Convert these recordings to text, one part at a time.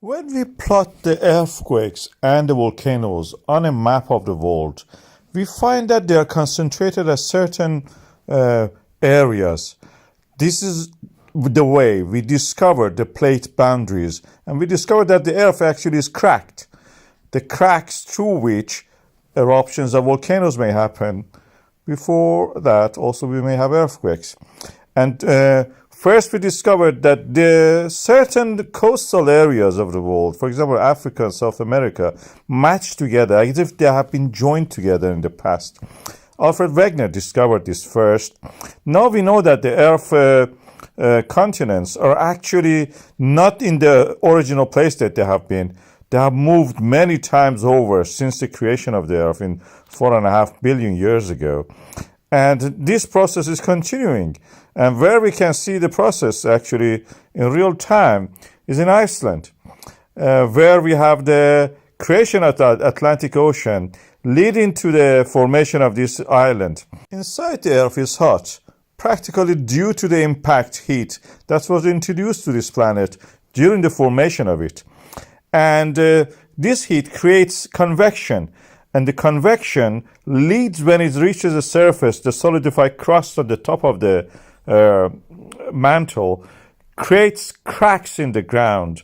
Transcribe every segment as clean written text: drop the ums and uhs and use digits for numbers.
When we plot the earthquakes and the volcanoes on a map of the world, we find that they are concentrated at certain areas. This is the way we discovered the plate boundaries, and we discovered that the earth actually is cracked. The cracks through which eruptions of volcanoes may happen. Before that, also we may have earthquakes. And first we discovered that the certain coastal areas of the world, for example, Africa and South America, match together as if they have been joined together in the past. Alfred Wegener discovered this first. Now we know that the Earth continents are actually not in the original place that they have been. They have moved many times over since the creation of the Earth in 4.5 billion years ago. And this process is continuing. And where we can see the process actually in real time is in Iceland, where we have the creation of the Atlantic Ocean leading to the formation of this island. Inside the Earth is hot, practically due to the impact heat that was introduced to this planet during the formation of it. And this heat creates convection. And the convection leads, when it reaches the surface, the solidified crust on the top of the mantle creates cracks in the ground,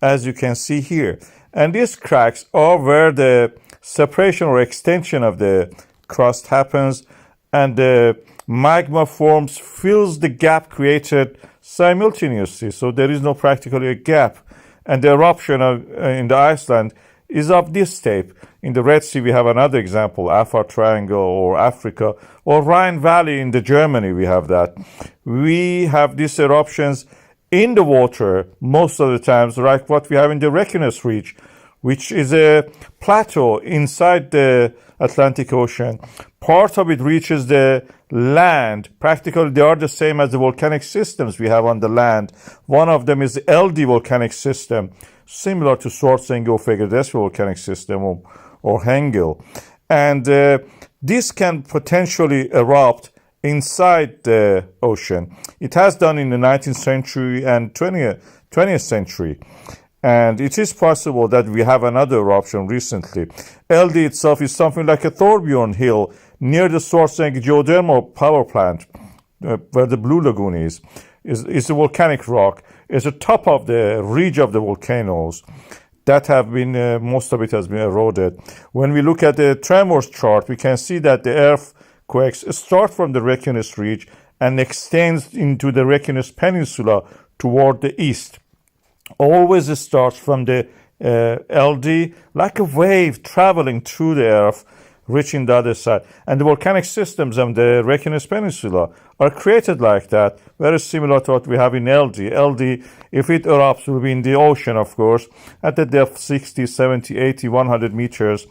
as you can see here. And these cracks are where the separation or extension of the crust happens, and the magma forms, fills the gap created simultaneously. So there is no practically a gap. And the eruption in the Iceland is of this type. In the Red Sea, we have another example, Afar Triangle or Africa, or Rhine Valley in the Germany, we have that. We have these eruptions in the water most of the times, like what we have in the Reykjanes Ridge, which is a plateau inside the Atlantic Ocean. Part of it reaches the land. Practically, they are the same as the volcanic systems we have on the land. One of them is the Eldey volcanic system, similar to Schwarzenegger or Fegerdeschi volcanic system or Hengel. And this can potentially erupt inside the ocean. It has done in the 19th century and 20th century. And it is possible that we have another eruption recently. Eldey itself is something like a Thorbjorn hill near the Schwarzenegger geothermal power plant, where the Blue Lagoon is. It's a volcanic rock. It's the top of the ridge of the volcanoes that have been, most of it has been eroded. When we look at the tremors chart, we can see that the earthquakes start from the Reykjanes Ridge and extends into the Reykjanes Peninsula toward the east. Always it starts from the Eldey, like a wave traveling through the earth, reaching the other side. And the volcanic systems on the Reykjanes Peninsula are created like that, very similar to what we have in Eldey. Eldey, if it erupts, will be in the ocean, of course, at the depth 60, 70, 80, 100 meters.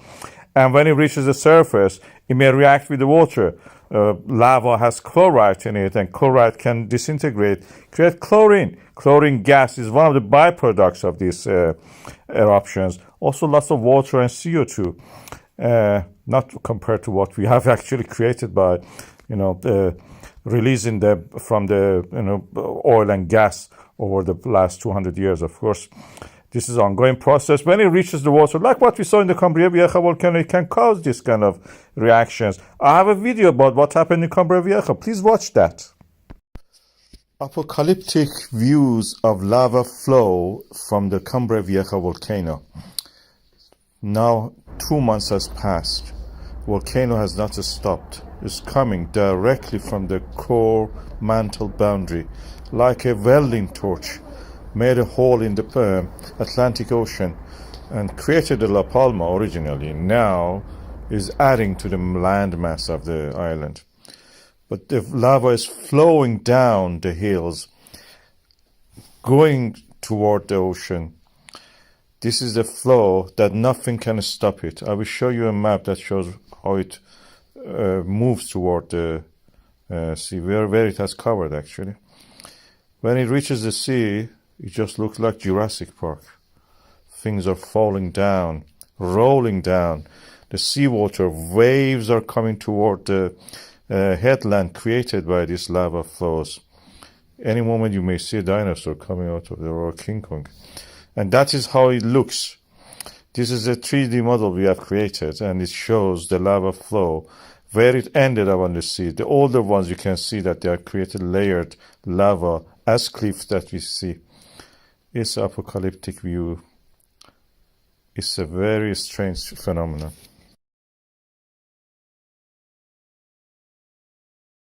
And when it reaches the surface, it may react with the water. Lava has chloride in it, and chloride can disintegrate, create chlorine. Chlorine gas is one of the byproducts of these eruptions. Also lots of water and CO2, not compared to what we have actually created by, releasing them from the oil and gas over the last 200 years, of course. This is an ongoing process. When it reaches the water, like what we saw in the Cambria Vieja volcano, it can cause this kind of reactions. I have a video about what happened in Cambria Vieja. Please watch that. Apocalyptic views of lava flow from the Cambria Vieja volcano. Now 2 months has passed. Volcano has not stopped. It's coming directly from the core mantle boundary, like a welding torch. Made a hole in the Atlantic Ocean and created a La Palma originally. Now is adding to the landmass of the island. But the lava is flowing down the hills, going toward the ocean. This is the flow that nothing can stop it. I will show you a map that shows how it moves toward the sea, where it has covered actually. When it reaches the sea, it just looks like Jurassic Park. Things are falling down, rolling down. The seawater waves are coming toward the headland created by these lava flows. Any moment you may see a dinosaur coming out of there, or King Kong. And that is how it looks. This is a 3D model we have created, and it shows the lava flow, where it ended up on the sea. The older ones, you can see that they are created layered lava as cliffs that we see. It's an apocalyptic view. It's a very strange phenomenon.